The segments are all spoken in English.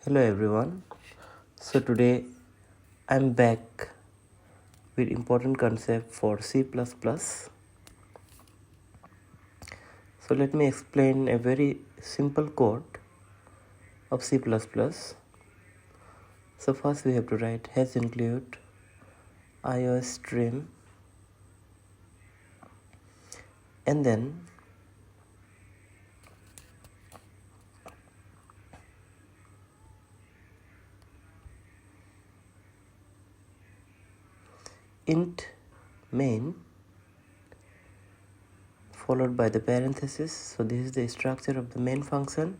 Hello everyone. So today I'm back with important concept for C++. So let me explain a very simple code of C++. So first we have to write hash include iOS stream and then int main followed by the parenthesis. So this is the structure of the main function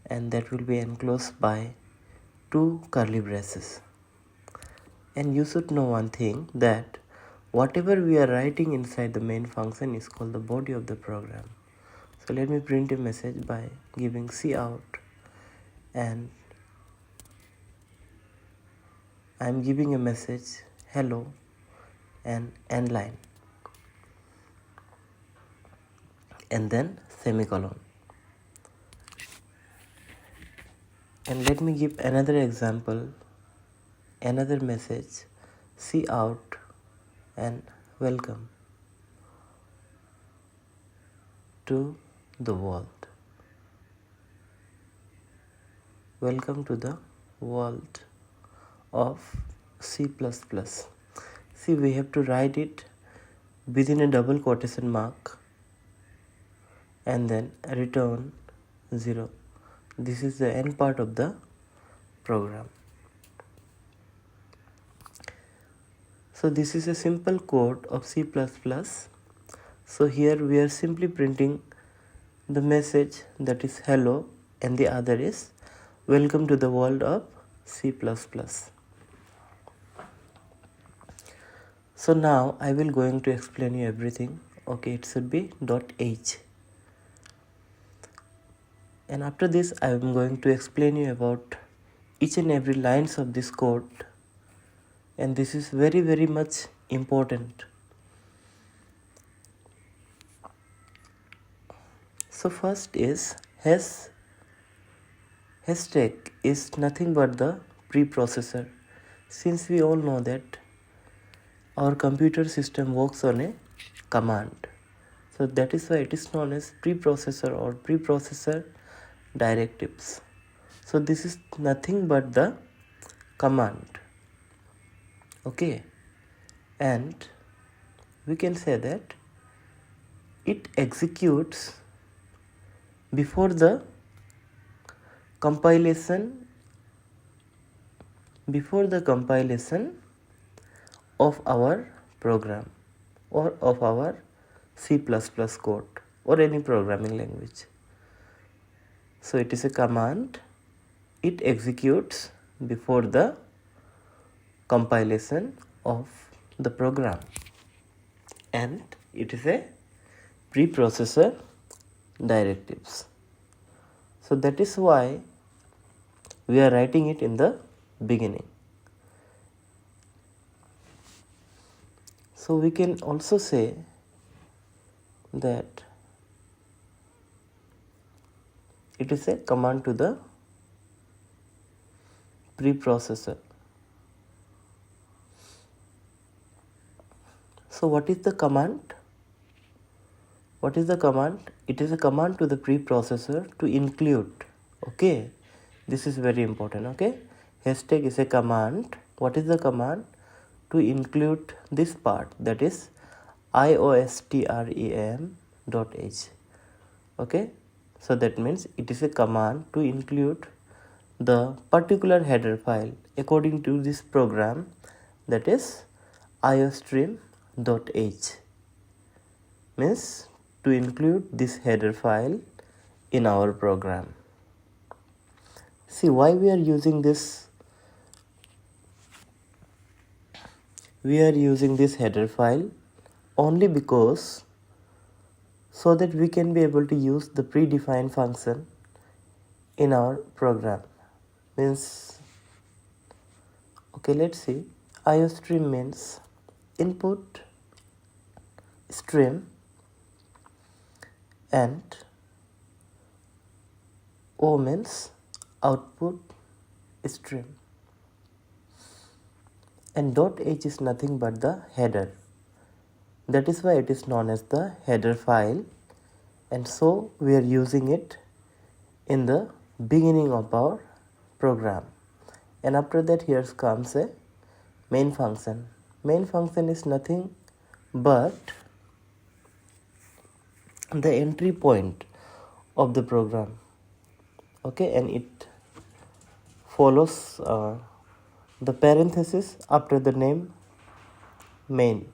and that will be enclosed by two curly braces. And you should know one thing, that whatever we are writing inside the main function is called the body of the program. So let me print a message by giving cout, and I am giving a message hello and end line and then semicolon. And let me give another example, another message cout and welcome to the world. Welcome to the world of C++. See, we have to write it within a double quotation mark and then return 0. This is the end part of the program. So this is a simple code of C++. So here we are simply printing the message that is hello and the other is welcome to the world of C++. So now I will going to explain you everything. Okay, it should be .h. And after this I am going to explain you about each and every lines of this code, and this is very much important. So first is hashtag is nothing but the preprocessor. Since we all know that our computer system works on a command, so that is why it is known as preprocessor or preprocessor directives. So this is nothing but the command. Okay, and we can say that it executes before the compilation of our program or of our C++ code or any programming language. So it is a command, it executes before the compilation of the program, and it is a preprocessor directives. So that is why we are writing it in the beginning. So we can also say that it is a command to the preprocessor. So what is the command? What is the command? It is a command to the preprocessor to include. Okay, this is very important. Okay, hashtag is a command. What is the command? To include this part, that is iostream.h. Okay, so that means it is a command to include the particular header file according to this program, that is iostream.h, means to include this header file in our program. See why we are using this. We are using this header file only because so that we can be able to use the predefined function in our program. Means, okay, let's see. iostream means input stream and O means output stream, and .h is nothing but the header. That is why it is known as the header file, and so we are using it in the beginning of our program. And after that, here comes a main function. Main function is nothing but the entry point of the program. Okay, and it follows the parenthesis after the name main.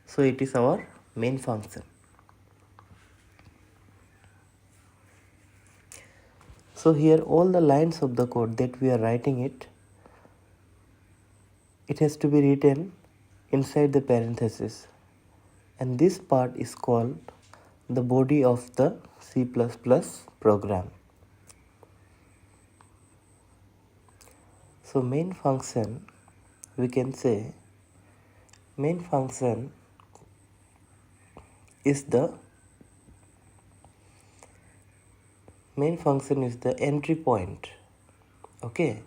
So it is our main function. So here all the lines of the code that we are writing it has to be written inside the parenthesis, and this part is called the body of the C++ program. So main function, we can say main function is the entry point. Okay,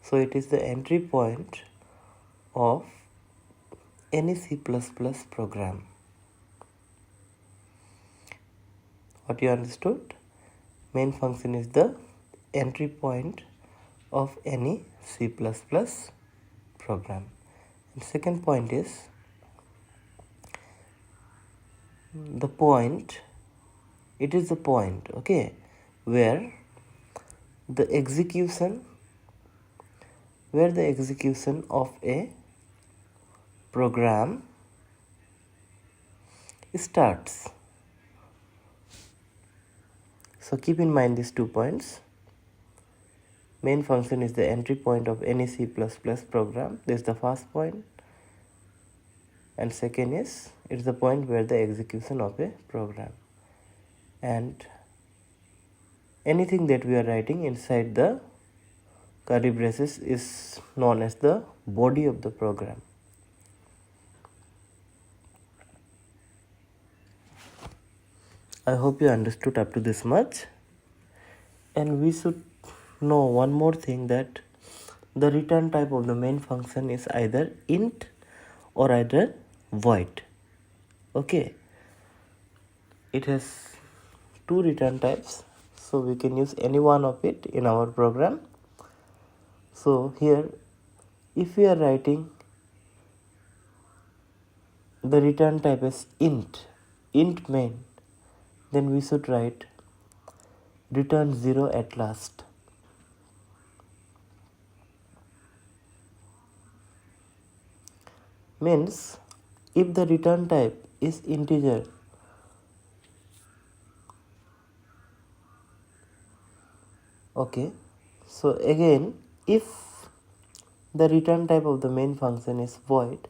so it is the entry point of any C++ program. What you understood? Main function is the entry point of any C++ program. And second point is the point. It is the point, okay, where the execution of a program starts. So keep in mind these 2 points. Main function is the entry point of any C++ program. This is the first point. And second is, it's the point where the execution of a program. And anything that we are writing inside the curly braces is known as the body of the program. I hope you understood up to this much. And we should know one more thing, that the return type of the main function is either int or either void. Okay, it has 2 return types, so we can use any one of it in our program. So here, if we are writing the return type as int main, then we should write return 0 at last. Means if the return type is integer, okay, so again, if the return type of the main function is void,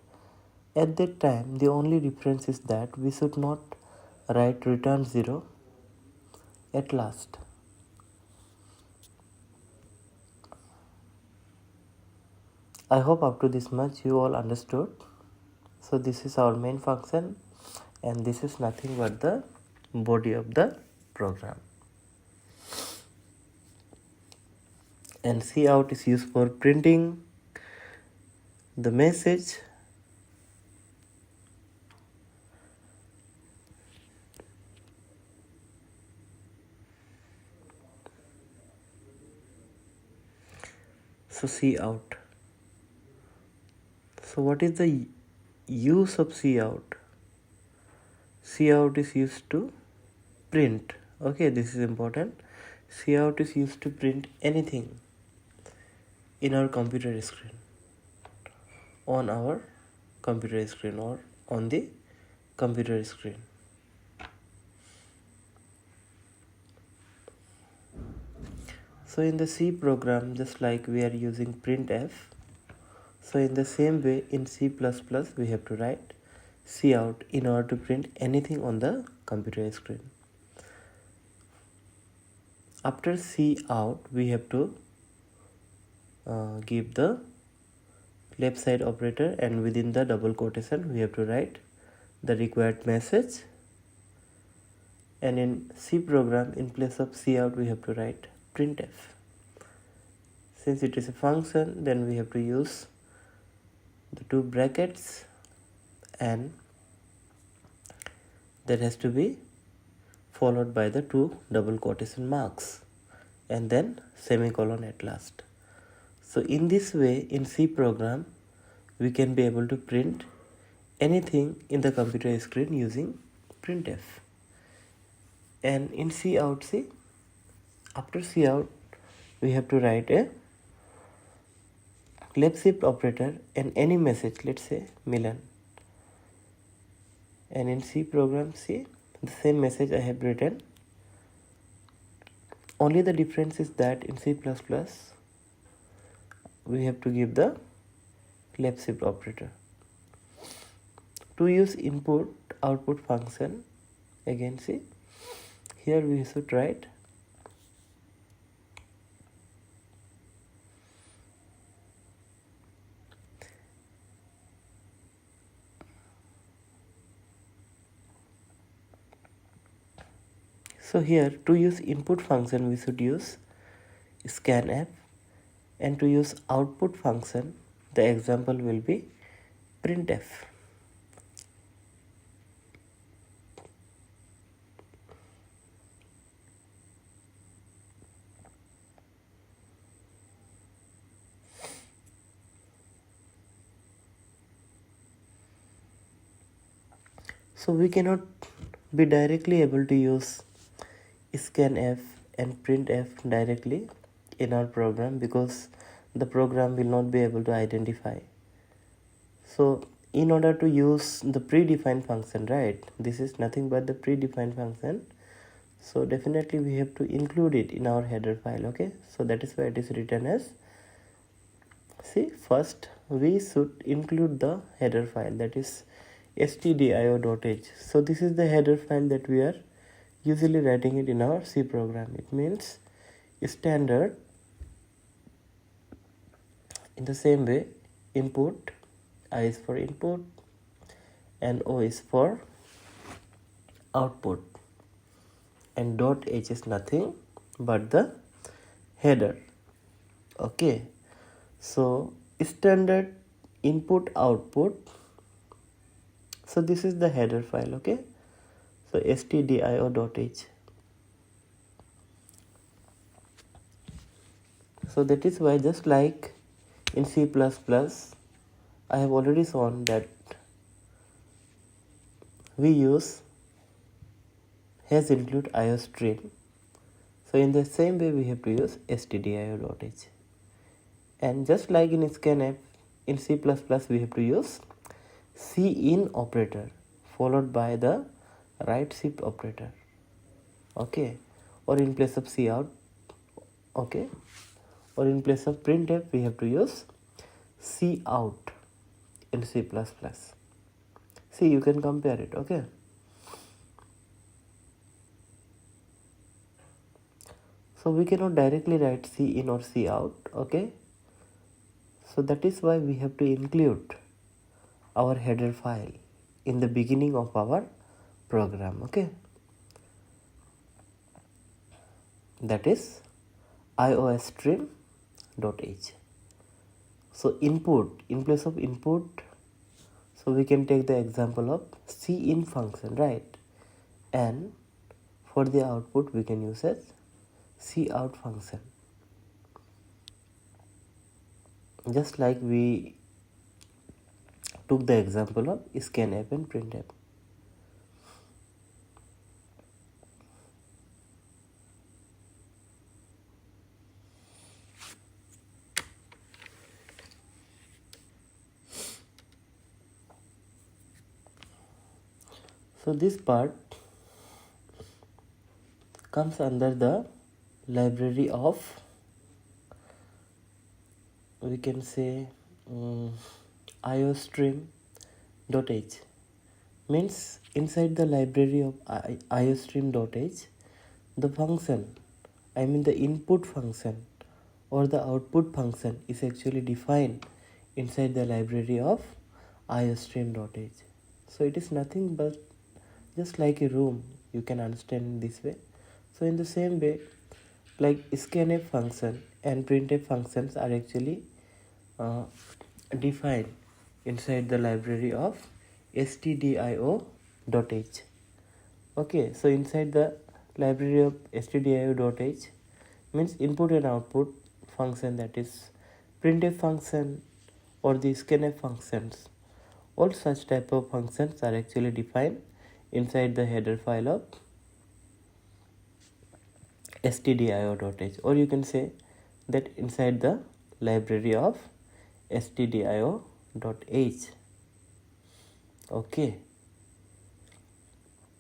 at that time the only difference is that we should not write return 0 at last. I hope up to this much you all understood. So this is our main function, and this is nothing but the body of the program. And cout is used for printing the message. So cout. So what is the use of cout? Cout is used to print. Okay, this is important. Cout is used to print anything in our computer screen, on our computer screen, or on the computer screen. So in the C program, just like we are using printf, so in the same way in C++ we have to write cout in order to print anything on the computer screen. After cout, we have to give the left side operator, and within the double quotation we have to write the required message. And in C program, in place of cout, we have to write printf. Since it is a function, then we have to use the two brackets, and that has to be followed by the two double quotation marks and then semicolon at last. So in this way, in C program, we can be able to print anything in the computer screen using printf. And in cout, see, after cout, we have to write a left shift operator and any message, let's say Milan. And in C program, see, the same message I have written. Only the difference is that in C++, we have to give the left shift operator. To use input output function, again see, here we should write so here to use input function we should use scanf, and to use output function the example will be printf. So we cannot be directly able to use scanf and printf directly in our program because the program will not be able to identify. So in order to use the predefined function, right, this is nothing but the predefined function, so definitely we have to include it in our header file. Okay, so that is why it is written as, see, first we should include the header file, that is stdio.h. so this is the header file that we are usually writing it in our C program. It means standard. In the same way, input, I is for input and O is for output, and dot h is nothing but the header. Okay, so standard input output, so this is the header file. Okay, so stdio.h. so that is why, just like in C++, I have already shown that we use has include iostream. So in the same way we have to use stdio.h. And just like in scanf, in C++ we have to use cin operator followed by the right shift operator. Okay, or in place of cout, okay, or in place of printf we have to use cout in C++. See, you can compare it. Okay, so we cannot directly write cin or cout. Okay, so that is why we have to include our header file in the beginning of our program. Okay, that is iostream.h. so input, in place of input, so we can take the example of cin function, right, and for the output we can use as cout function, just like we took the example of scanf and printf. So this part comes under the library of, we can say, iostream.h. means inside the library of iostream.h, the function, I mean the input function or the output function is actually defined inside the library of iostream.h. So it is nothing but just like a room, you can understand in this way. So in the same way, like scanf function and printf functions are actually defined inside the library of stdio.h. Okay, so inside the library of stdio.h means input and output function, that is printf function or the scanf functions. All such type of functions are actually defined inside the header file of stdio.h, or you can say that inside the library of stdio.h. Okay,